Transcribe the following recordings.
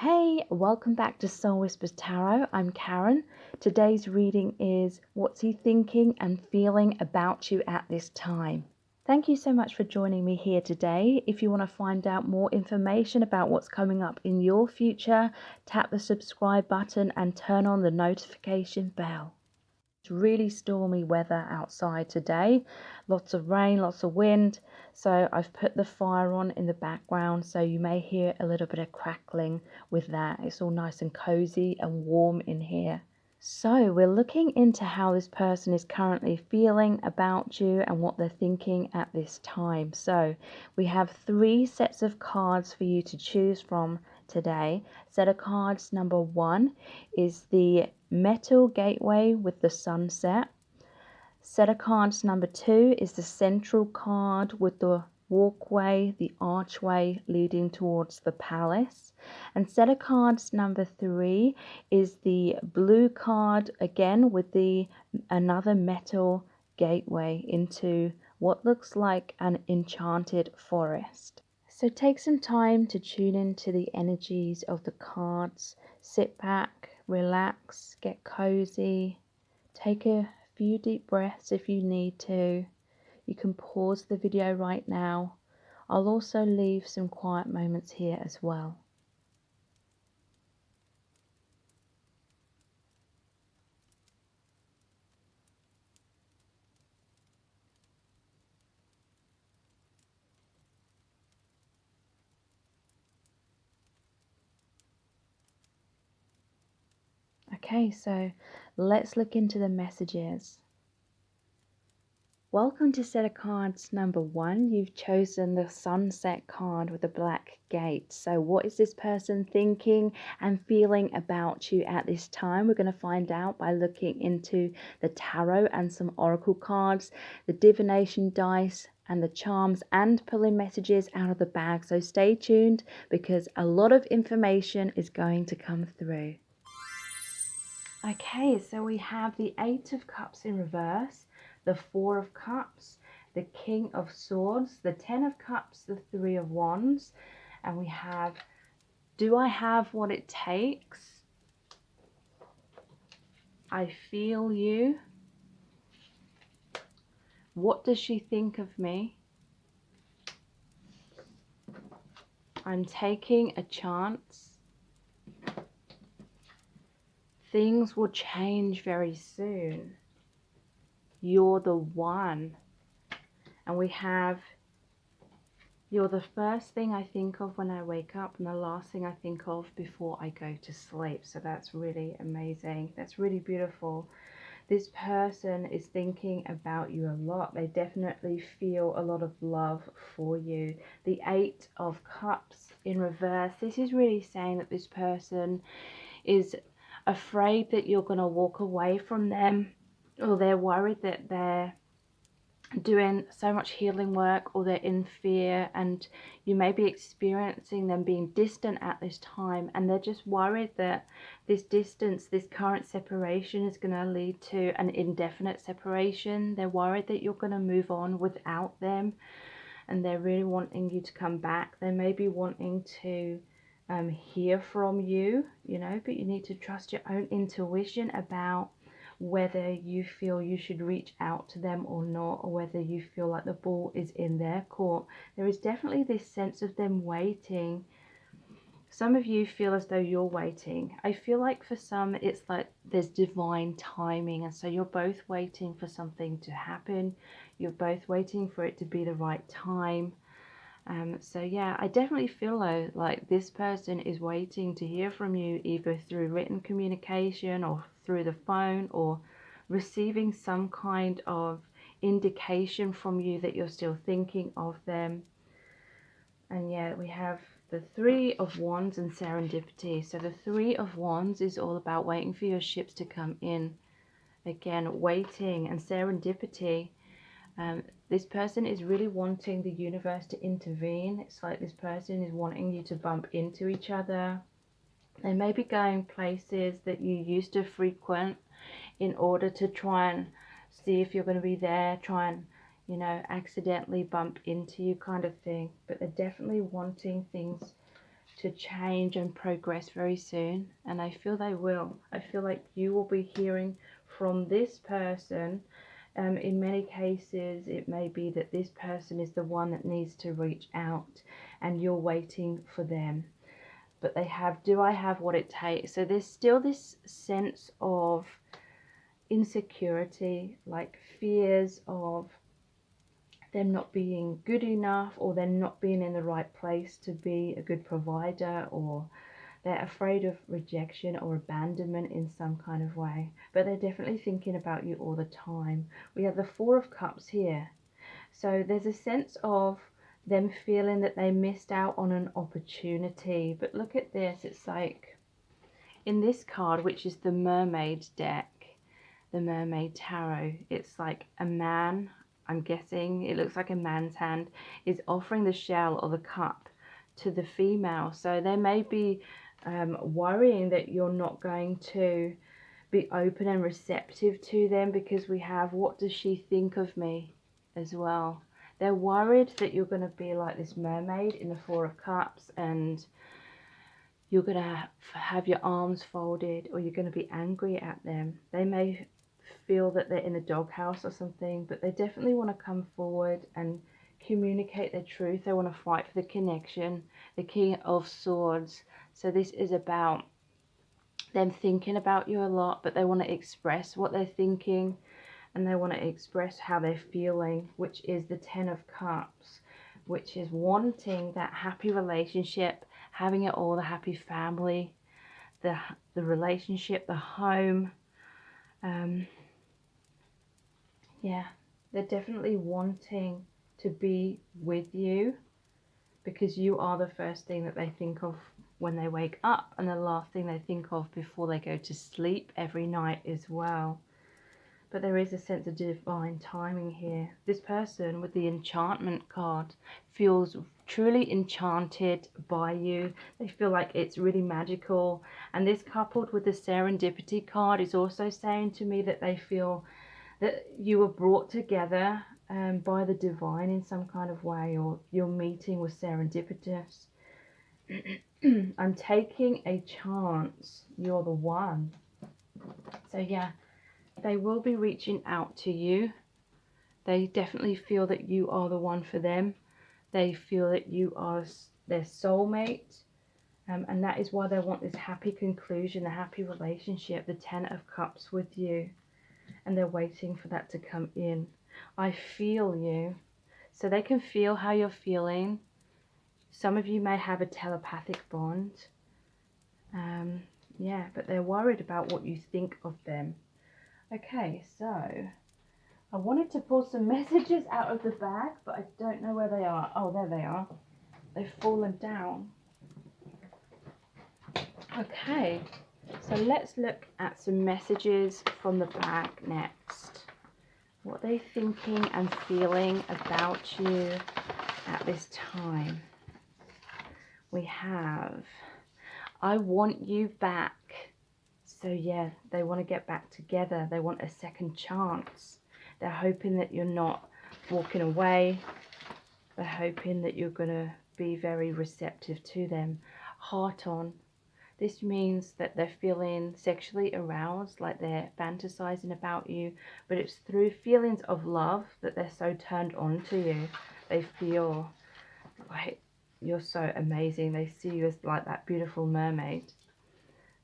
Hey, welcome back to Soul Whispers Tarot. I'm Karen. Today's reading is What's He Thinking and Feeling About You at This Time? Thank you so much for joining me here today. If you want to find out more information about what's coming up in your future, tap the subscribe button and turn on the notification bell. It's really stormy weather outside today, lots of rain, lots of wind, so I've put the fire on in the background, so you may hear a little bit of crackling with that. It's all nice and cozy and warm in here. So we're looking into how this person is currently feeling about you and what they're thinking at this time. So we have 3 sets of cards for you to choose from today. Set of cards number 1 is the Metal Gateway with the Sunset. Set of cards number 2 is the Central card with the walkway, the archway leading towards the palace. And set of cards number 3 is the blue card, again with the another metal gateway into what looks like an enchanted forest. So take some time to tune into the energies of the cards. Sit back, relax, get cozy, take a few deep breaths if you need to. You can pause the video right now. I'll also leave some quiet moments here as well. Okay, so let's look into the messages. Welcome to set of cards number 1. You've chosen the Sunset card with the black gate. So what is this person thinking and feeling about you at this time? We're going to find out by looking into the tarot and some oracle cards, the divination dice and the charms, and pulling messages out of the bag. So stay tuned because a lot of information is going to come through. Okay, so we have the 8 of Cups in reverse, the 4 of Cups, the King of Swords, the 10 of Cups, the 3 of Wands, and we have, do I have what it takes? I feel you. What does she think of me? I'm taking a chance. Things will change very soon. You're the one. And we have, you're the first thing I think of when I wake up and the last thing I think of before I go to sleep. So that's really amazing. That's really beautiful. This person is thinking about you a lot. They definitely feel a lot of love for you. The 8 of Cups in reverse. This is really saying that this person is afraid that you're going to walk away from them, or they're worried that they're doing so much healing work, or they're in fear, and you may be experiencing them being distant at this time, and they're just worried that this distance, this current separation, is going to lead to an indefinite separation. They're worried that you're going to move on without them, and they're really wanting you to come back. They may be wanting to hear from you, but you need to trust your own intuition about whether you feel you should reach out to them or not, or whether you feel like the ball is in their court. There is definitely this sense of them waiting. Some of you feel as though you're waiting. I feel like for some it's like there's divine timing, and so you're both waiting for something to happen. You're both waiting for it to be the right time. So yeah, I definitely feel like this person is waiting to hear from you, either through written communication or through the phone, or receiving some kind of indication from you that you're still thinking of them. And yeah, we have the 3 of Wands and serendipity. So the 3 of Wands is all about waiting for your ships to come in. Again, waiting and serendipity. This person is really wanting the universe to intervene. It's like this person is wanting you to bump into each other. They may be going places that you used to frequent in order to try and see if you're going to be there, try and, accidentally bump into you kind of thing. But they're definitely wanting things to change and progress very soon, and I feel they will. I feel like you will be hearing from this person. In many cases, it may be that this person is the one that needs to reach out and you're waiting for them. But they have, do I have what it takes? So there's still this sense of insecurity, like fears of them not being good enough, or them not being in the right place to be a good provider, or they're afraid of rejection or abandonment in some kind of way. But they're definitely thinking about you all the time. We have the Four of Cups here. So there's a sense of them feeling that they missed out on an opportunity. But look at this. It's like in this card, which is the Mermaid deck, the Mermaid Tarot, it's like a man, I'm guessing, it looks like a man's hand, is offering the shell or the cup to the female. So they may be worrying that you're not going to be open and receptive to them, because we have, what does she think of me as well. They're worried that you're going to be like this mermaid in the Four of Cups, and you're going to have your arms folded, or you're going to be angry at them. They may feel that they're in a doghouse or something, but they definitely want to come forward and communicate their truth. They want to fight for the connection. The King of Swords. So this is about them thinking about you a lot, but they want to express what they're thinking, and they want to express how they're feeling, which is the Ten of Cups, which is wanting that happy relationship, having it all, the happy family, the relationship, the home. Yeah, they're definitely wanting to be with you, because you are the first thing that they think of when they wake up, and the last thing they think of before they go to sleep every night as well. But there is a sense of divine timing here. This person with the enchantment card feels truly enchanted by you. They feel like it's really magical. And this, coupled with the serendipity card, is also saying to me that they feel that you were brought together by the divine in some kind of way, or your meeting was serendipitous. I'm taking a chance. You're the one. So yeah, they will be reaching out to you. They definitely feel that you are the one for them. They feel that you are their soulmate. And that is why they want this happy conclusion, a happy relationship, the Ten of Cups with you. And they're waiting for that to come in. I feel you. So they can feel how you're feeling. Some of you may have a telepathic bond. Yeah, but they're worried about what you think of them. Okay, so I wanted to pull some messages out of the bag, but I don't know where they are. Oh, there they are. They've fallen down. Okay, so let's look at some messages from the bag next. What are they thinking and feeling about you at this time? We have, I want you back. So yeah, they want to get back together. They want a second chance. They're hoping that you're not walking away. They're hoping that you're going to be very receptive to them. Heart on. This means that they're feeling sexually aroused, like they're fantasizing about you, but it's through feelings of love that they're so turned on to you. They feel like you're so amazing. They see you as like that beautiful mermaid.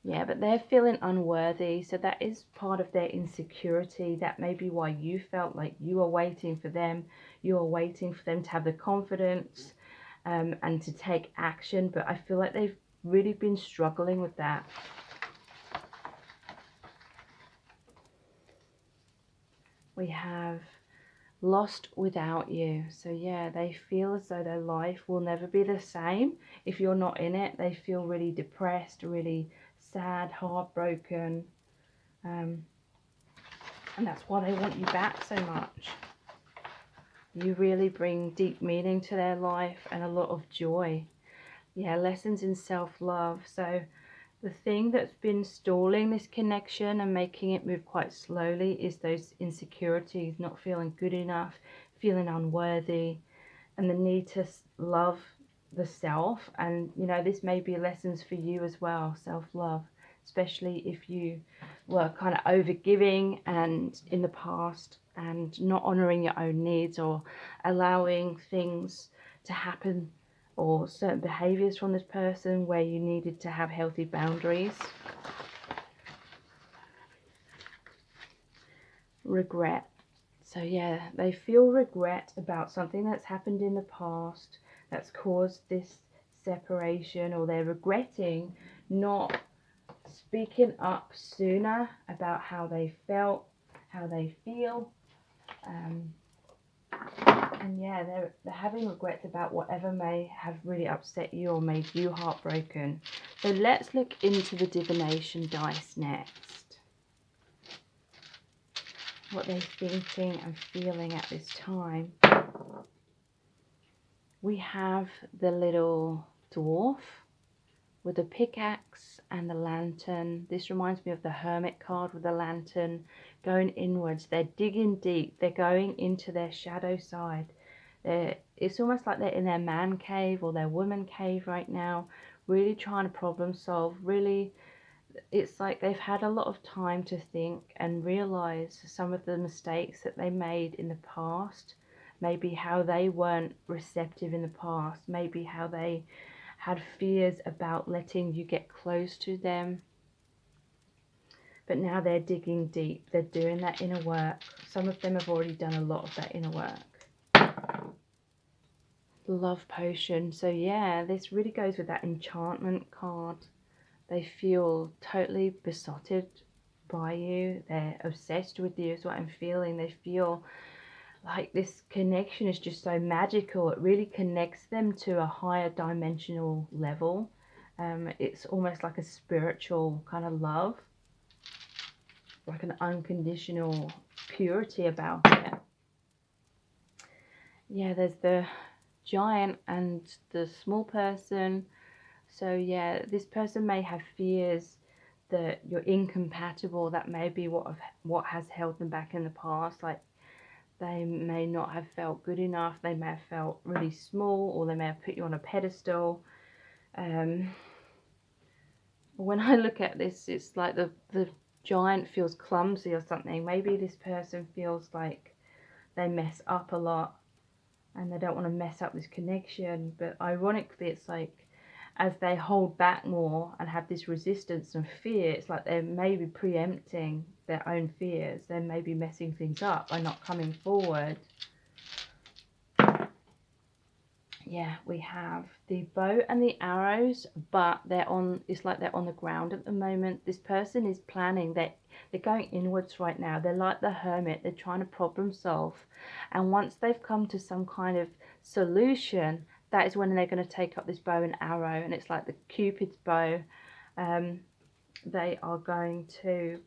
Yeah, but they're feeling unworthy, so that is part of their insecurity. That may be why you felt like you are waiting for them. You are waiting for them to have the confidence and to take action, but I feel like they've really been struggling with that. We have lost without you. So yeah, they feel as though their life will never be the same if you're not in it. They feel really depressed, really sad, heartbroken, and that's why they want you back so much. You really bring deep meaning to their life and a lot of joy. Yeah, lessons in self-love. So the thing that's been stalling this connection and making it move quite slowly is those insecurities, not feeling good enough, feeling unworthy, and the need to love the self. And you know, this may be lessons for you as well, self-love, especially if you were kind of overgiving and in the past and not honoring your own needs, or allowing things to happen or certain behaviors from this person where you needed to have healthy boundaries. Regret. So yeah, they feel regret about something that's happened in the past that's caused this separation, or they're regretting not speaking up sooner about how they felt, how they feel. And yeah, they're having regrets about whatever may have really upset you or made you heartbroken. So let's look into the divination dice next. What they're thinking and feeling at this time. We have the little dwarf with the pickaxe and the lantern. This reminds me of the hermit card with the lantern going inwards. They're digging deep. They're going into their shadow side. It's almost like they're in their man cave or their woman cave right now, really trying to problem solve. Really, it's like they've had a lot of time to think and realize some of the mistakes that they made in the past. Maybe how they weren't receptive in the past. Maybe how they had fears about letting you get close to them. But now they're digging deep. They're doing that inner work. Some of them have already done a lot of that inner work. Love potion. So yeah, this really goes with that enchantment card. They feel totally besotted by you. They're obsessed with you is what I'm feeling. They feel like this connection is just so magical. It really connects them to a higher dimensional level. It's almost like a spiritual kind of love, like an unconditional purity about it. Yeah, there's the giant and the small person. So yeah, this person may have fears that you're incompatible. That may be what has held them back in the past. Like, they may not have felt good enough. They may have felt really small, or they may have put you on a pedestal. When I look at this, it's like the giant feels clumsy or something. Maybe this person feels like they mess up a lot and they don't want to mess up this connection. But ironically, it's like as they hold back more and have this resistance and fear, it's like they're maybe preempting their own fears. They may be messing things up by not coming forward. Yeah, we have the bow and the arrows, but it's like they're on the ground at the moment. This person is planning, they're going inwards right now. They're like the hermit. They're trying to problem solve. And once they've come to some kind of solution, that is when they're going to take up this bow and arrow. And it's like the Cupid's bow. They are going to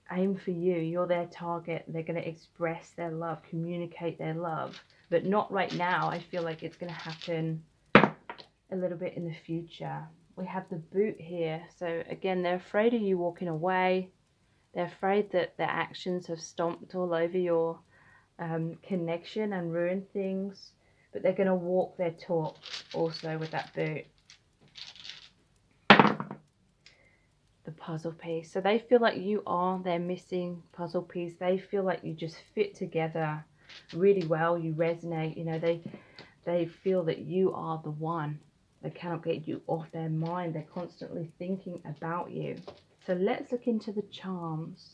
aim for you. You're their target. They're going to express their love, communicate their love. But not right now. I feel like it's going to happen a little bit in the future. We have the boot here. So again, they're afraid of you walking away. They're afraid that their actions have stomped all over your connection and ruined things. But they're going to walk their talk also with that boot. The puzzle piece. So they feel like you are their missing puzzle piece. They feel like you just fit together really well. You resonate. You know, they feel that you are the one. They cannot get you off their mind. They're constantly thinking about you. So let's look into the charms.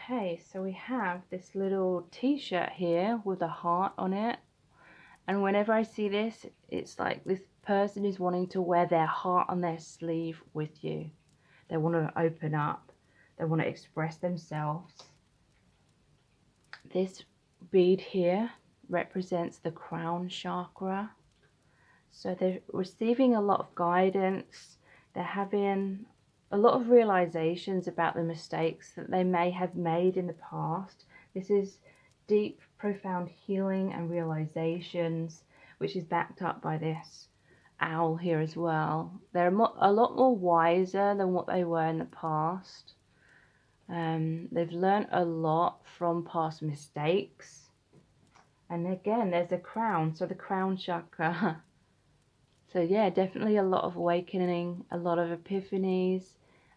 Okay, so we have this little t-shirt here with a heart on it. And whenever I see this, it's like this person is wanting to wear their heart on their sleeve with you. They want to open up. They want to express themselves. This bead here represents the crown chakra. So they're receiving a lot of guidance. They're having a lot of realizations about the mistakes that they may have made in the past. This is deep profound healing and realizations, which is backed up by this owl here as well. They're a lot more wiser than what they were in the past. They've learned a lot from past mistakes. And again, there's a crown, so the crown chakra. So yeah, definitely a lot of awakening, a lot of epiphanies,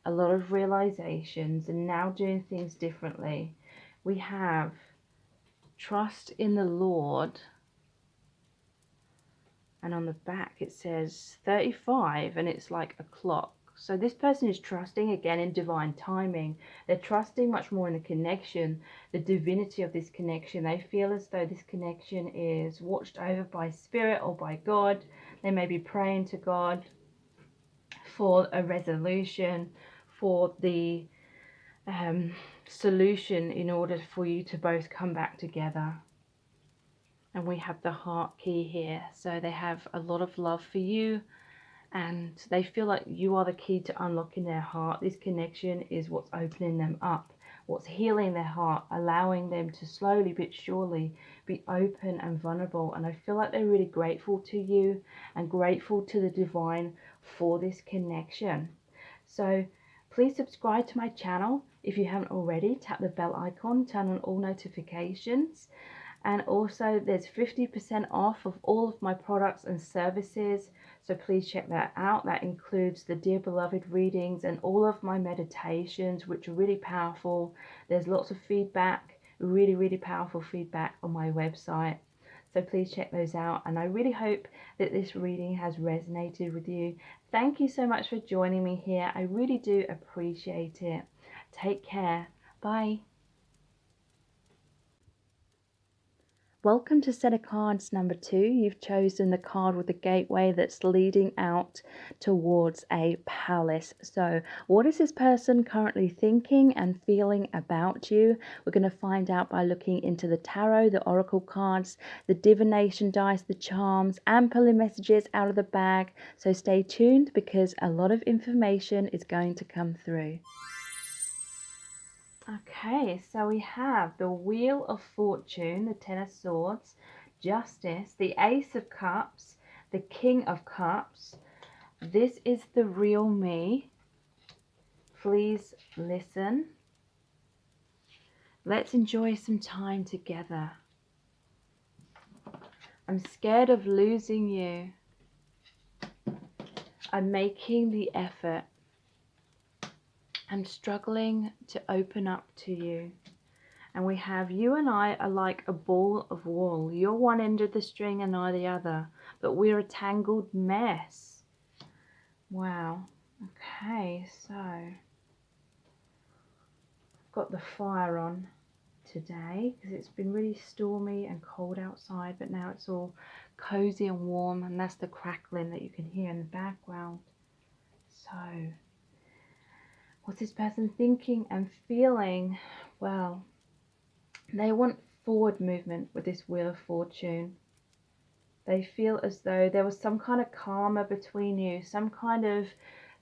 a lot of realizations, and now doing things differently. We have trust in the Lord, and on the back it says 35, and it's like a clock. So this person is trusting again in divine timing. They're trusting much more in the connection, the divinity of this connection. They feel as though this connection is watched over by spirit or by God. They may be praying to God for a resolution, for the solution in order for you to both come back together. And we have the heart key here. So they have a lot of love for you, and they feel like you are the key to unlocking their heart. This connection is what's opening them up, what's healing their heart, allowing them to slowly but surely be open and vulnerable. And I feel like they're really grateful to you and grateful to the divine for this connection. So please subscribe to my channel if you haven't already. Tap the bell icon, turn on all notifications. And also there's 50% off of all of my products and services, so please check that out. That includes the Dear Beloved readings and all of my meditations, which are really powerful. There's lots of feedback, really powerful feedback on my website, so please check those out. And I really hope that this reading has resonated with you. Thank you so much for joining me here. I really do appreciate it. Take care. Bye. Welcome to set of cards number 2. You've chosen the card with the gateway that's leading out towards a palace. So what is this person currently thinking and feeling about you? We're going to find out by looking into the tarot, the oracle cards, the divination dice, the charms, and pulling messages out of the bag. So stay tuned because a lot of information is going to come through. Okay, so we have the Wheel of Fortune, the Ten of Swords, Justice, the Ace of Cups, the King of Cups. This is the real me. Please listen. Let's enjoy some time together. I'm scared of losing you. I'm making the effort. I'm struggling to open up to you. And we have you and I are like a ball of wool. You're one end of the string and I the other. But we're a tangled mess. Wow. Okay, so I've got the fire on today because it's been really stormy and cold outside. But now it's all cozy and warm. And that's the crackling that you can hear in the background. So what's this person thinking and feeling? Well, they want forward movement with this Wheel of Fortune. They feel as though there was some kind of karma between you, some kind of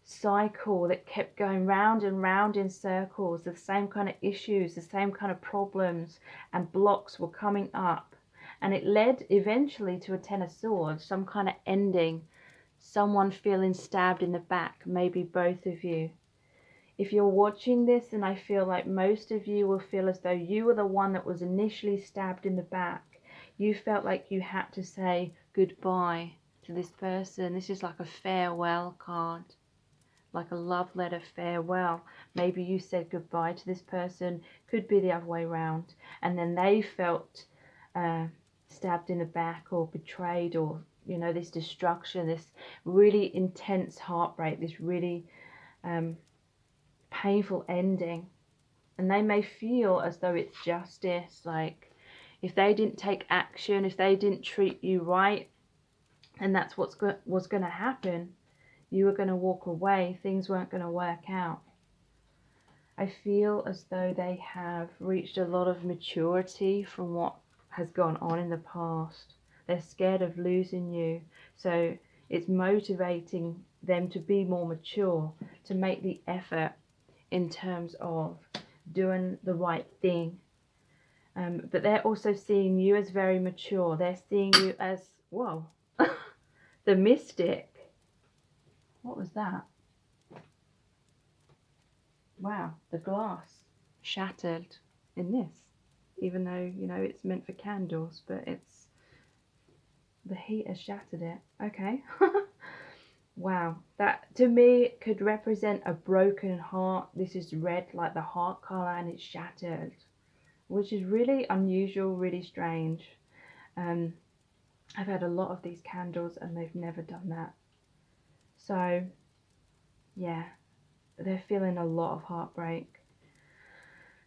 cycle that kept going round and round in circles, the same kind of issues, the same kind of problems and blocks were coming up. And it led eventually to a Ten of Swords, some kind of ending, someone feeling stabbed in the back, maybe both of you. If you're watching this, and I feel like most of you will feel as though you were the one that was initially stabbed in the back. You felt like you had to say goodbye to this person. This is like a farewell card, like a love letter farewell. Maybe you said goodbye to this person, could be the other way around. And then they felt stabbed in the back or betrayed, or, you know, this destruction, this really intense heartbreak, this really painful ending. And they may feel as though it's justice, like if they didn't take action, if they didn't treat you right, and that's what's going to happen, you were going to walk away, things weren't going to work out. I feel as though they have reached a lot of maturity from what has gone on in the past. They're scared of losing you, so it's motivating them to be more mature, to make the effort in terms of doing the right thing, But they're also seeing you as very mature. They're seeing you as, whoa, the mystic. What was that? Wow, the glass shattered in this. Even though, you know, it's meant for candles, but it's, the heat has shattered it. Okay. Wow, that to me could represent a broken heart. This is red, like the heart color, and it's shattered, which is really unusual, really strange. I've had a lot of these candles and they've never done that. So yeah, they're feeling a lot of heartbreak.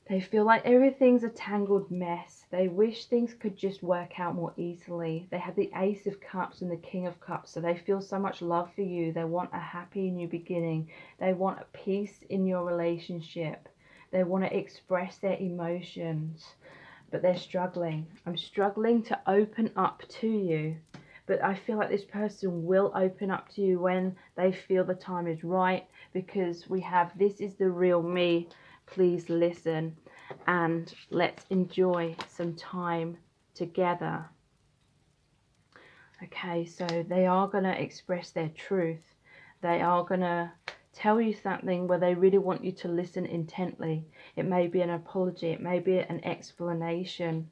They feel like everything's a tangled mess. They wish things could just work out more easily. They have the Ace of Cups and the King of Cups, so they feel so much love for you. They want a happy new beginning. They want a peace in your relationship. They want to express their emotions, but they're struggling. I'm struggling to open up to you, but I feel like this person will open up to you when they feel the time is right, because we have, this is the real me. Please listen and let's enjoy some time together. Okay, so they are going to express their truth. They are going to tell you something where they really want you to listen intently. It may be an apology, it may be an explanation.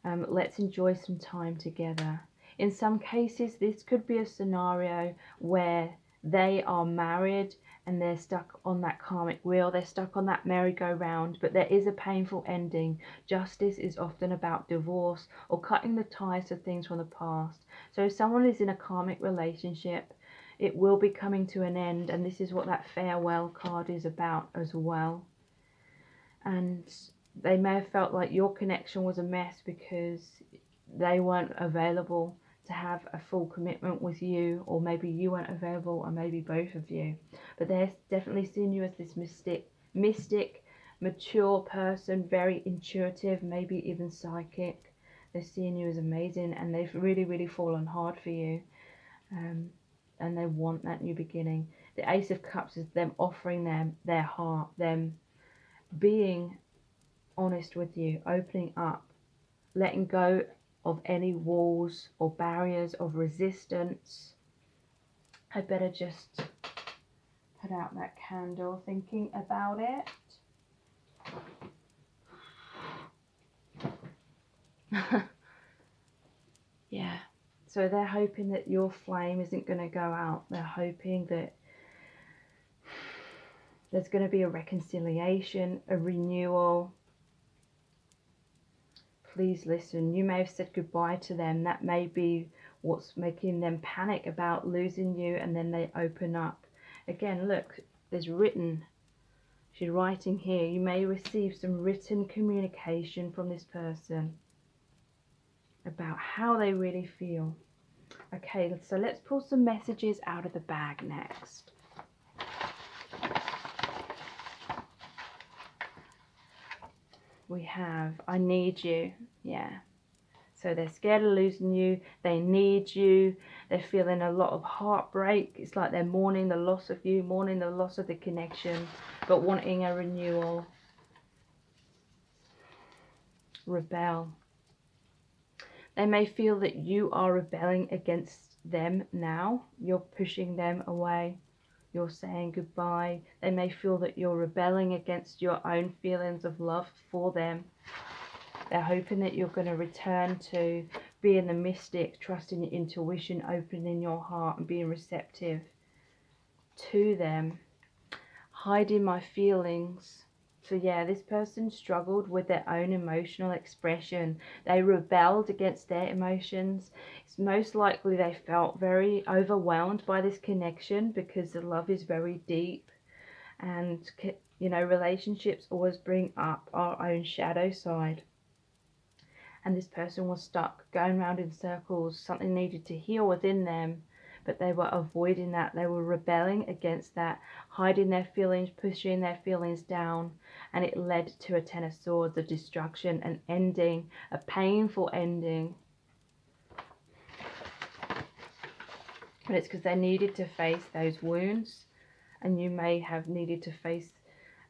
Let's enjoy some time together. In some cases, this could be a scenario where they are married and they're stuck on that karmic wheel, they're stuck on that merry-go-round, but there is a painful ending. Justice is often about divorce or cutting the ties to things from the past. So if someone is in a karmic relationship, it will be coming to an end, and this is what that farewell card is about as well. And they may have felt like your connection was a mess because they weren't available to have a full commitment with you, or maybe you weren't available, or maybe both of you. But they're definitely seeing you as this mystic, mature person, very intuitive, maybe even psychic. They're seeing you as amazing, and they've really, really fallen hard for you. And they want that new beginning. The Ace of Cups is them offering them their heart, them being honest with you, opening up, letting go of any walls or barriers of resistance. I better just put out that candle thinking about it. Yeah, so they're hoping that your flame isn't going to go out. They're hoping that there's going to be a reconciliation, a renewal. Please listen. You may have said goodbye to them. That may be what's making them panic about losing you, and then they open up. Again, look, there's written. She's writing here. You may receive some written communication from this person about how they really feel. Okay, so let's pull some messages out of the bag next. We have, I need you. Yeah. So they're scared of losing you. They need you. They're feeling a lot of heartbreak. It's like they're mourning the loss of you, mourning the loss of the connection, but wanting a renewal. Rebel. They may feel that you are rebelling against them now. You're pushing them away. You're saying goodbye. They may feel that you're rebelling against your own feelings of love for them. They're hoping that you're going to return to being the mystic, trusting your intuition, opening your heart and being receptive to them. Hiding my feelings. So yeah, this person struggled with their own emotional expression. They rebelled against their emotions. It's most likely they felt very overwhelmed by this connection because the love is very deep. And, you know, relationships always bring up our own shadow side. And this person was stuck, going around in circles. Something needed to heal within them, but they were avoiding that. They were rebelling against that, hiding their feelings, pushing their feelings down, and it led to a Ten of Swords, a destruction, an ending, a painful ending. And it's because they needed to face those wounds, and you may have needed to face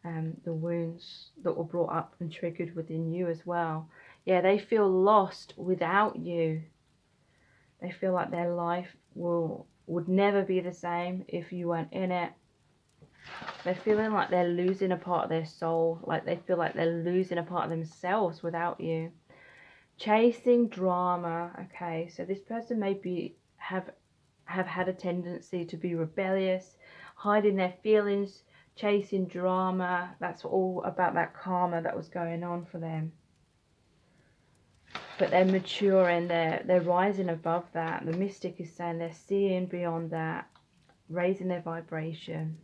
the wounds that were brought up and triggered within you as well. Yeah, they feel lost without you. They feel like their life would never be the same if you weren't in it. They're feeling like they're losing a part of their soul, like they feel like they're losing a part of themselves without you. Chasing drama. Okay, so this person may have had a tendency to be rebellious, hiding their feelings, chasing drama. That's all about that karma that was going on for them. But they're maturing, they're rising above that. The mystic is saying they're seeing beyond that, raising their vibration.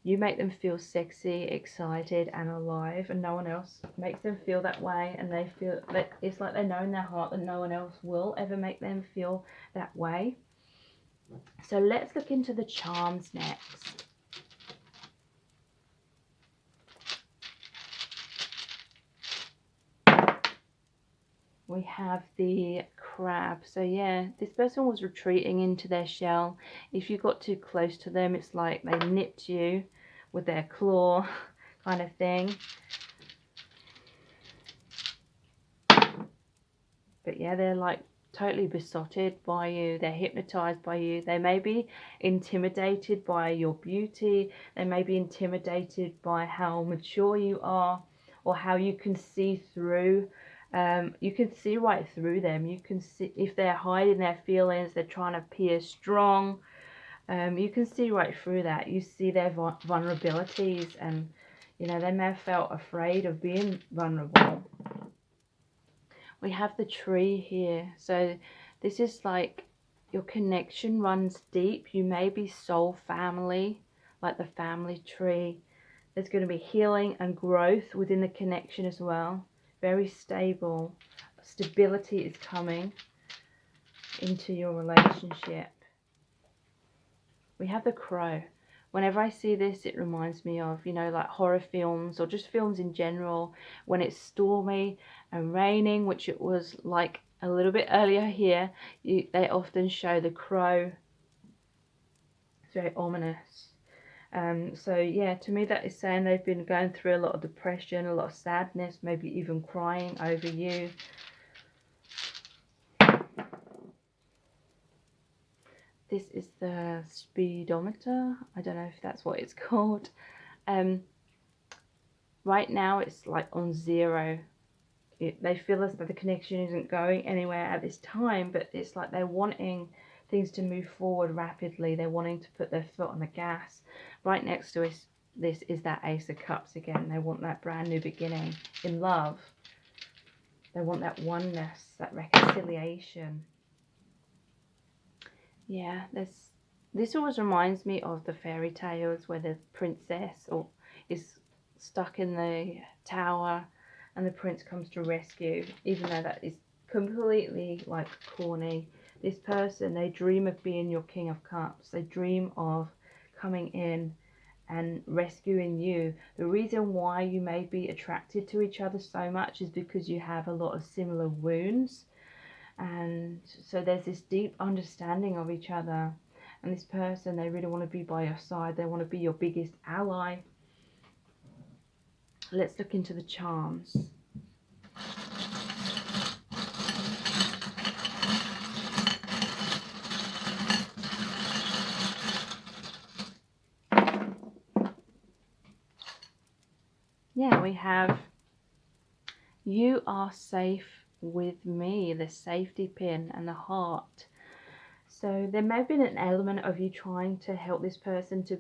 You make them feel sexy, excited and alive, and no one else makes them feel that way. And they feel that it's like they know in their heart that no one else will ever make them feel that way. So let's look into the charms next. We have the crab. So yeah, this person was retreating into their shell. If you got too close to them, it's like they nipped you with their claw kind of thing. But yeah, they're like totally besotted by you. They're hypnotized by you. They may be intimidated by your beauty. They may be intimidated by how mature you are, or how you can see through. You can see right through them. You can see if they're hiding their feelings, they're trying to appear strong. You can see right through that. You see their vulnerabilities, and you know, they may have felt afraid of being vulnerable. We have the tree here. So this is like your connection runs deep. You may be soul family, like the family tree. There's going to be healing and growth within the connection as well. Very stable. Stability is coming into your relationship. We have the crow. Whenever I see this, it reminds me of, you know, like horror films or just films in general, when it's stormy and raining, which it was like a little bit earlier here. They often show the crow. It's very ominous. So yeah, to me that is saying they've been going through a lot of depression, a lot of sadness, maybe even crying over you. This is the speedometer. I don't know if that's what it's called. Right now it's like on 0. They feel as though the connection isn't going anywhere at this time, but it's like they're wanting things to move forward rapidly. They're wanting to put their foot on the gas. Right next to us, this is that Ace of Cups again. They want that brand new beginning in love. They want that oneness, that reconciliation. Yeah, this always reminds me of the fairy tales where the princess is stuck in the tower and the prince comes to rescue, even though that is completely like corny. This person, they dream of being your King of Cups. They dream of coming in and rescuing you. The reason why you may be attracted to each other so much is because you have a lot of similar wounds. And so there's this deep understanding of each other. And this person, they really want to be by your side. They want to be your biggest ally. Let's look into the charms. Yeah, we have you are safe with me, the safety pin and the heart. So there may have been an element of you trying to help this person to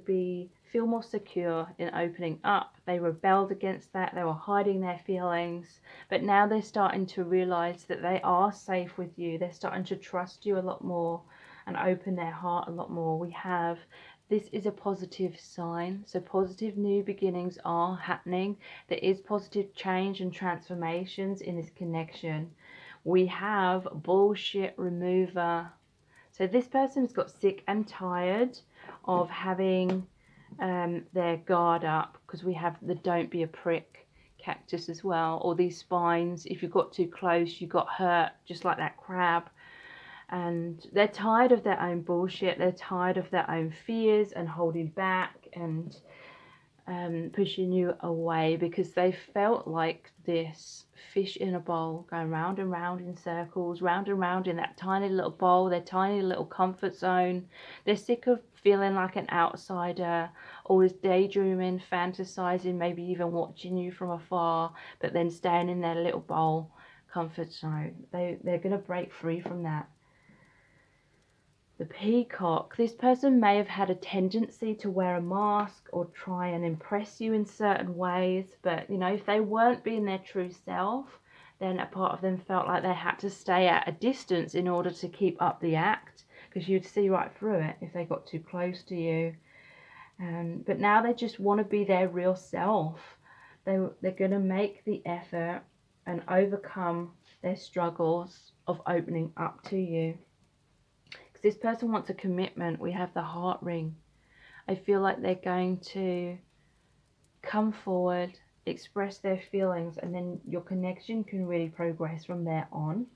feel more secure in opening up. They rebelled against that. They were hiding their feelings, but now they're starting to realize that they are safe with you. They're starting to trust you a lot more and open their heart a lot more. This is a positive sign. So positive new beginnings are happening. There is positive change and transformations in this connection. We have bullshit remover. So this person's got sick and tired of having their guard up, because we have the don't be a prick cactus as well, or these spines. If you got too close, you got hurt, just like that crab. And they're tired of their own bullshit. They're tired of their own fears and holding back. And pushing you away, because they felt like this fish in a bowl, going round and round in circles, round and round in that tiny little bowl, their tiny little comfort zone. They're sick of feeling like an outsider, always daydreaming, fantasizing, maybe even watching you from afar, but then staying in their little bowl comfort zone. They're going to break free from that. The peacock. This person may have had a tendency to wear a mask or try and impress you in certain ways, but you know, if they weren't being their true self, then a part of them felt like they had to stay at a distance in order to keep up the act, because you'd see right through it if they got too close to you. But now they just want to be their real self. They're going to make the effort and overcome their struggles of opening up to you. This person wants a commitment. We have the heart ring. I feel like they're going to come forward, express their feelings, and then your connection can really progress from there on.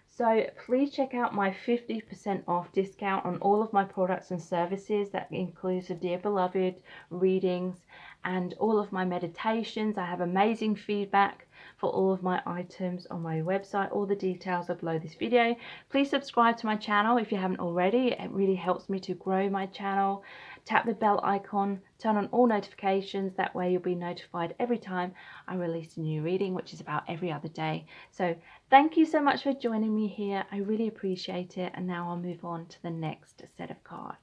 So please check out my 50% off discount on all of my products and services. That includes the Dear Beloved readings and all of my meditations. I have amazing feedback for all of my items on my website. All the details are below this video. Please subscribe to my channel if you haven't already. It really helps me to grow my channel. Tap the bell icon, turn on all notifications. That way you'll be notified every time I release a new reading, which is about every other day. So thank you so much for joining me here. I really appreciate it. And now I'll move on to the next set of cards.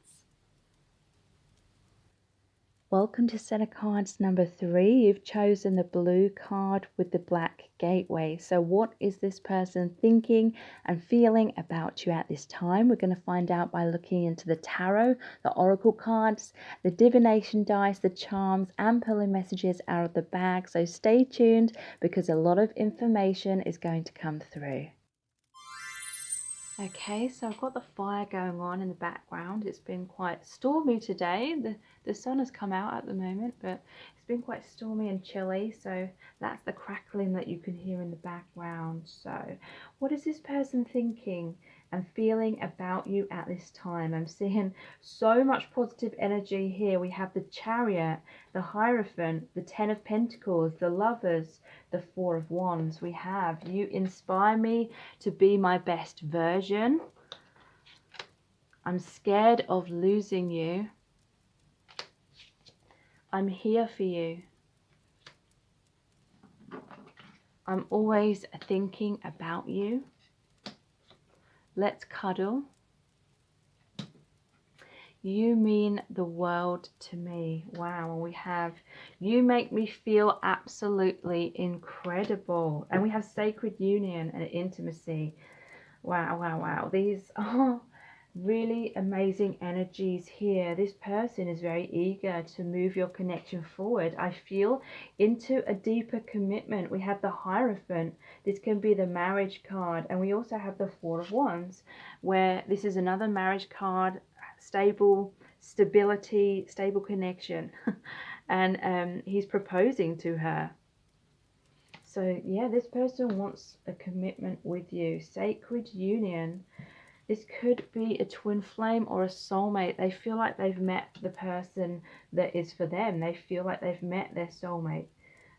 Welcome to set of cards number 3. You've chosen the blue card with the black gateway. So what is this person thinking and feeling about you at this time? We're going to find out by looking into the tarot, the oracle cards, the divination dice, the charms, and pulling messages out of the bag. So stay tuned, because a lot of information is going to come through. Okay, so I've got the fire going on in the background. It's been quite stormy today. The sun has come out at the moment, but it's been quite stormy and chilly. So that's the crackling that you can hear in the background. So what is this person thinking and feeling about you at this time? I'm seeing so much positive energy here. We have the Chariot, the Hierophant, the Ten of Pentacles, the Lovers, the Four of Wands. We have, you inspire me to be my best version. I'm scared of losing you. I'm here for you. I'm always thinking about you. Let's cuddle. You mean the world to me. Wow. And we have, you make me feel absolutely incredible. And we have sacred union and intimacy. Wow, wow, wow. These are really amazing energies here. This person is very eager to move your connection forward. I feel into a deeper commitment. We have the Hierophant. This can be the marriage card. And we also have the Four of Wands, where this is another marriage card. Stability, stable connection. And he's proposing to her. So yeah, this person wants a commitment with you. Sacred union. This could be a twin flame or a soulmate. They feel like they've met the person that is for them. They feel like they've met their soulmate.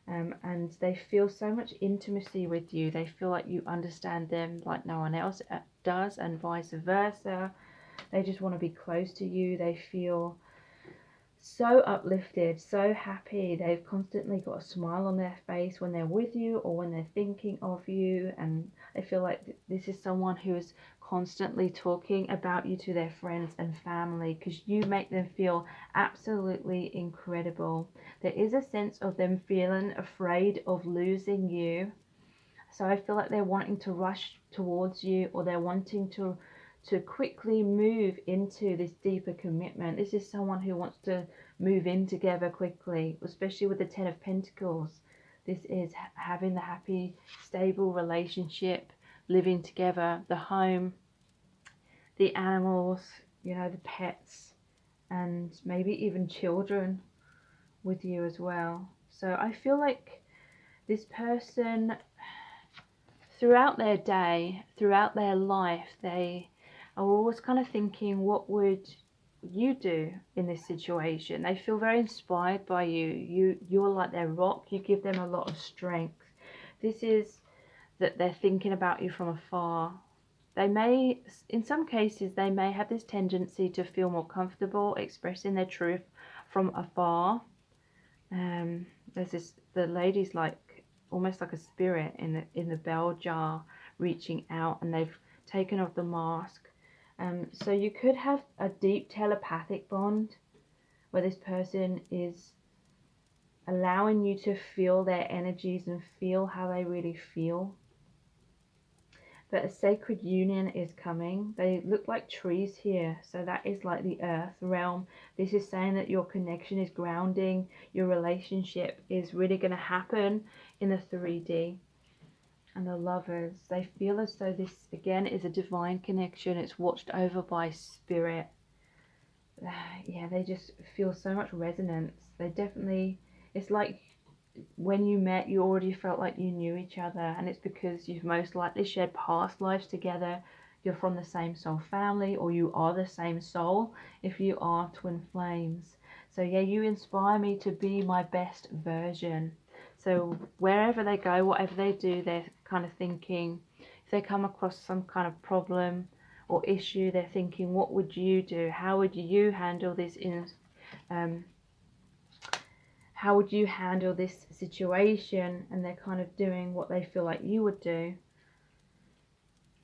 And they feel so much intimacy with you. They feel like you understand them like no one else does, and vice versa. They just want to be close to you. They feel so uplifted, so happy. They've constantly got a smile on their face when they're with you or when they're thinking of you. And I feel like this is someone who is constantly talking about you to their friends and family, because you make them feel absolutely incredible. There is a sense of them feeling afraid of losing you. So I feel like they're wanting to rush towards you, or they're wanting to quickly move into this deeper commitment. This is someone who wants to move in together quickly, especially with the Ten of Pentacles. This is having the happy, stable relationship, living together, the home, the animals, you know, the pets, and maybe even children with you as well. So I feel like this person, throughout their day, throughout their life, they are always kind of thinking, what would you do in this situation. They feel very inspired by you. You're like their rock. You give them a lot of strength. This is that they're thinking about you from afar. They may, in some cases, they may have this tendency to feel more comfortable expressing their truth from afar. There's this, the lady's like almost like a spirit in the bell jar reaching out, and they've taken off the mask. So you could have a deep telepathic bond where this person is allowing you to feel their energies and feel how they really feel. But a sacred union is coming. They look like trees here, so that is like the earth realm. This is saying that your connection is grounding, your relationship is really going to happen in the 3D. And the lovers, they feel as though this again is a divine connection. It's watched over by spirit. Yeah, they just feel so much resonance. They definitely, it's like when you met, you already felt like you knew each other, and it's because you've most likely shared past lives together. You're from the same soul family, or you are the same soul if you are twin flames. So yeah, you inspire me to be my best version. So wherever they go, whatever they do, they're kind of thinking, if they come across some kind of problem or issue, they're thinking, what would you do? How would you handle this how would you handle this situation? And they're kind of doing what they feel like you would do.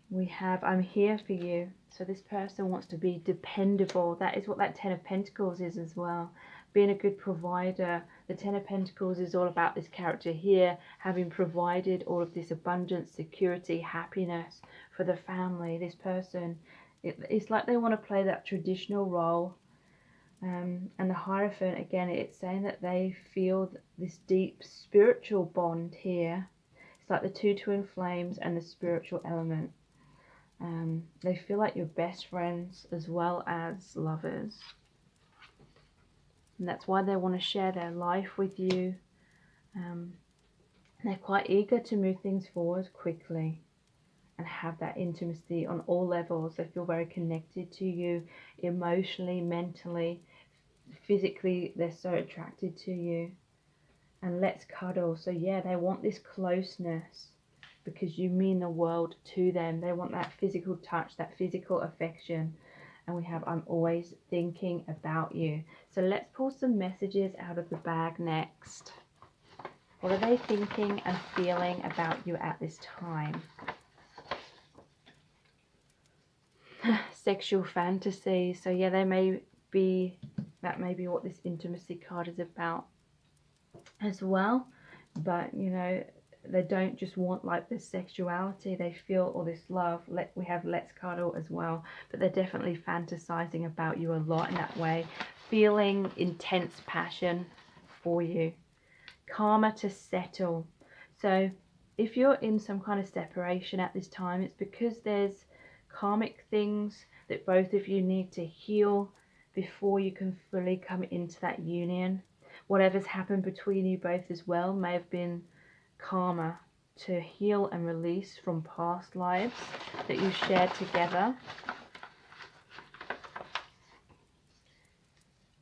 We have, I'm here for you. So this person wants to be dependable. That is what that 10 of Pentacles is as well. Being a good provider. The 10 of Pentacles is all about this character here, having provided all of this abundance, security, happiness for the family. This person, it's like they want to play that traditional role. And the Hierophant, again, it's saying that they feel this deep spiritual bond here. It's like the two twin flames and the spiritual element. They feel like you're best friends as well as lovers. And that's why they want to share their life with you. They're quite eager to move things forward quickly and have that intimacy on all levels. They feel very connected to you emotionally, mentally, physically. They're so attracted to you. And let's cuddle. So yeah, they want this closeness because you mean the world to them. They want that physical touch, that physical affection. And we have, I'm always thinking about you. So let's pull some messages out of the bag next. What are they thinking and feeling about you at this time? Sexual fantasy. So yeah, they may be, that may be what this intimacy card is about as well. But you know, they don't just want like this sexuality, they feel all this love. We have let's cuddle as well, but they're definitely fantasizing about you a lot in that way, feeling intense passion for you. Karma to settle. So if you're in some kind of separation at this time, it's because there's karmic things that both of you need to heal before you can fully come into that union. Whatever's happened between you both as well may have been karma to heal and release from past lives that you shared together.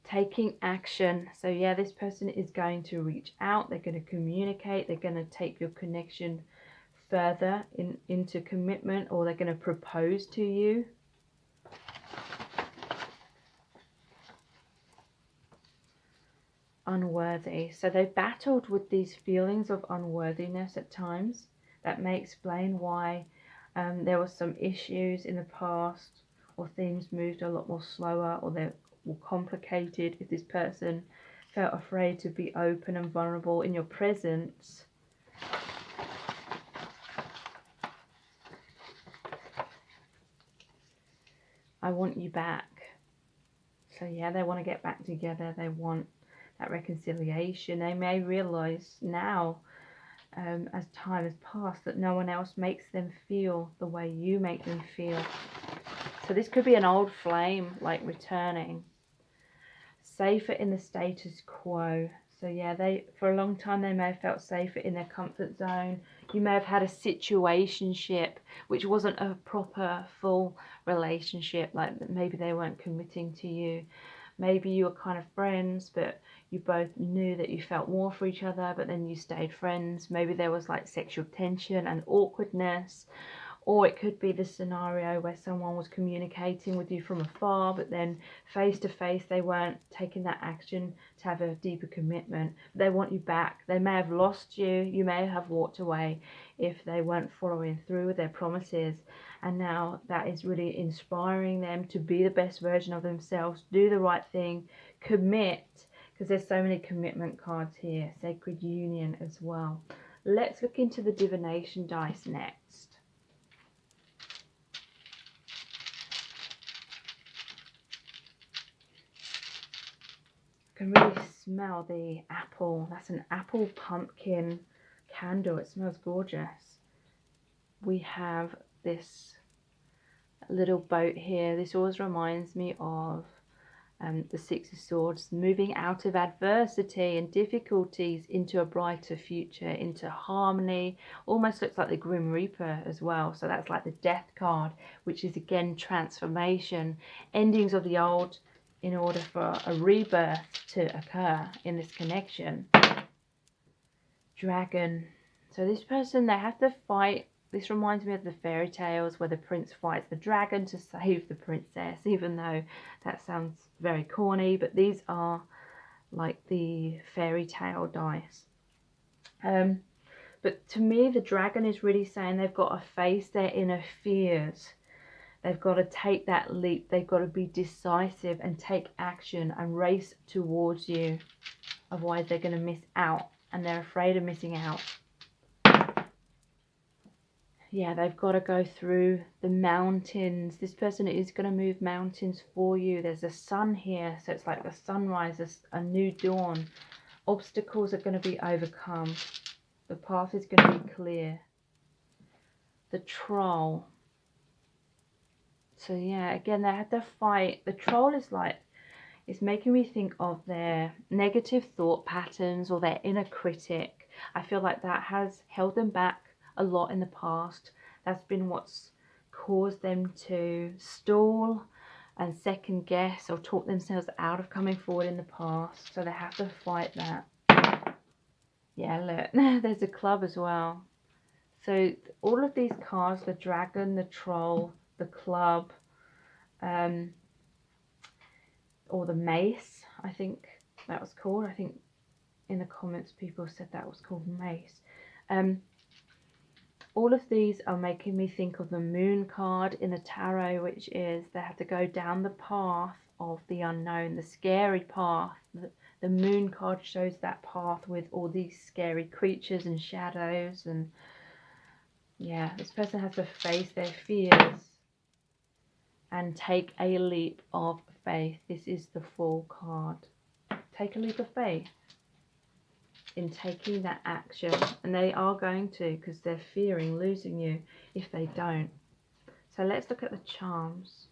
Taking action. So yeah, this person is going to reach out, they're going to communicate, they're going to take your connection further into commitment, or they're going to propose to you. Unworthy. So they battled with these feelings of unworthiness at times. That may explain why there were some issues in the past, or things moved a lot more slower, or they were complicated. If this person felt afraid to be open and vulnerable in your presence. I want you back. So yeah, they want to get back together. They want that reconciliation. They may realize now, as time has passed, that no one else makes them feel the way you make them feel. So this could be an old flame, like returning. Safer in the status quo. So yeah, for a long time they may have felt safer in their comfort zone. You may have had a situationship which wasn't a proper full relationship, like maybe they weren't committing to you. Maybe you were kind of friends, but you both knew that you felt more for each other, but then you stayed friends. Maybe there was like sexual tension and awkwardness. Or it could be the scenario where someone was communicating with you from afar, but then face to face they weren't taking that action to have a deeper commitment. They want you back. They may have lost you. You may have walked away if they weren't following through with their promises. And now that is really inspiring them to be the best version of themselves, do the right thing, commit, because there's so many commitment cards here. Sacred union as well. Let's look into the divination dice next. Can really smell the apple. That's an apple pumpkin candle. It smells gorgeous. We have this little boat here. This always reminds me of the Six of Swords, moving out of adversity and difficulties into a brighter future, into harmony. Almost looks like the Grim Reaper as well. So that's like the Death card, which is again transformation, endings of the old, in order for a rebirth to occur in this connection. Dragon. So this person, they have to fight. This reminds me of the fairy tales where the prince fights the dragon to save the princess, even though that sounds very corny, but these are like the fairy tale dice. But to me, the dragon is really saying they've got to face their inner fears. They've got to take that leap. They've got to be decisive and take action and race towards you. Otherwise, they're going to miss out, and they're afraid of missing out. Yeah, they've got to go through the mountains. This person is going to move mountains for you. There's a sun here, so it's like the sunrise, a new dawn. Obstacles are going to be overcome. The path is going to be clear. The troll. So yeah, again, they had to fight. The troll is like, it's making me think of their negative thought patterns or their inner critic. I feel like that has held them back a lot in the past. That's been what's caused them to stall and second guess or talk themselves out of coming forward in the past. So they have to fight that. Yeah, look, there's a club as well. So all of these cards, the dragon, the troll, the club, or the mace, I think that was called. I think in the comments people said that was called mace. All of these are making me think of the moon card in the tarot, which is they have to go down the path of the unknown, the scary path. The moon card shows that path with all these scary creatures and shadows, and yeah, this person has to face their fears and take a leap of faith. This is the Fool card. Take a leap of faith in taking that action, and they are going to, because they're fearing losing you if they don't. So let's look at the charms.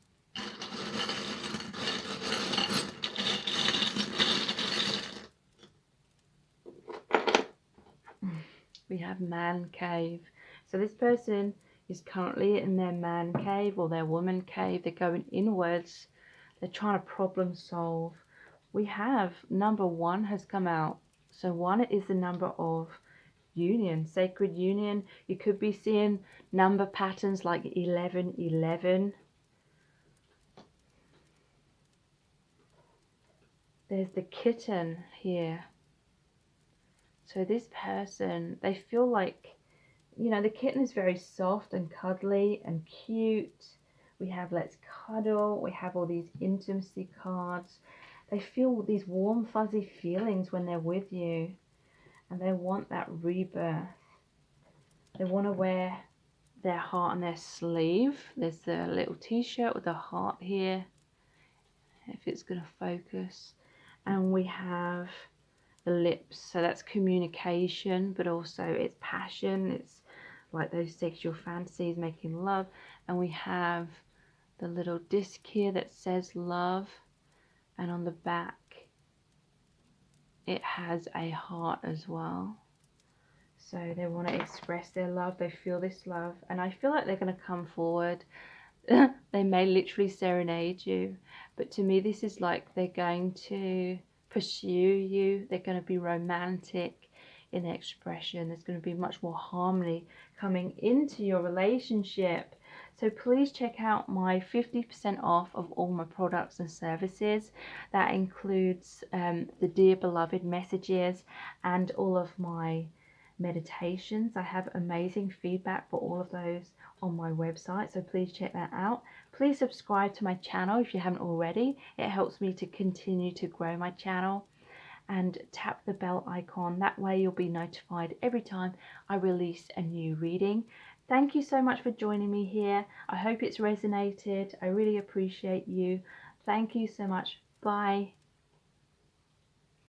We have man cave. So this person is currently in their man cave or their woman cave. They're going inwards. They're trying to problem solve. We have number 1 has come out. So 1 is the number of union, sacred union. You could be seeing number patterns like 1111. There's the kitten here. So this person, they feel like, you know, the kitten is very soft and cuddly and cute. We have let's cuddle. We have all these intimacy cards. They feel these warm fuzzy feelings when they're with you, and they want that rebirth. They want to wear their heart on their sleeve. There's the little t-shirt with the heart here, if it's going to focus. And we have the lips, so that's communication, but also it's passion. It's like those sexual fantasies, making love. And we have the little disc here that says love, and on the back it has a heart as well. So they want to express their love. They feel this love. And I feel like they're going to come forward. They may literally serenade you. But to me, this is like they're going to pursue you. They're going to be romantic in their expression. There's going to be much more harmony coming into your relationship. So please check out my 50% off of all my products and services. That includes the Dear Beloved messages and all of my meditations. I have amazing feedback for all of those on my website, so please check that out. Please subscribe to my channel if you haven't already. It helps me to continue to grow my channel. And tap the bell icon. That way you'll be notified every time I release a new reading. Thank you so much for joining me here. I hope it's resonated. I really appreciate you. Thank you so much. Bye.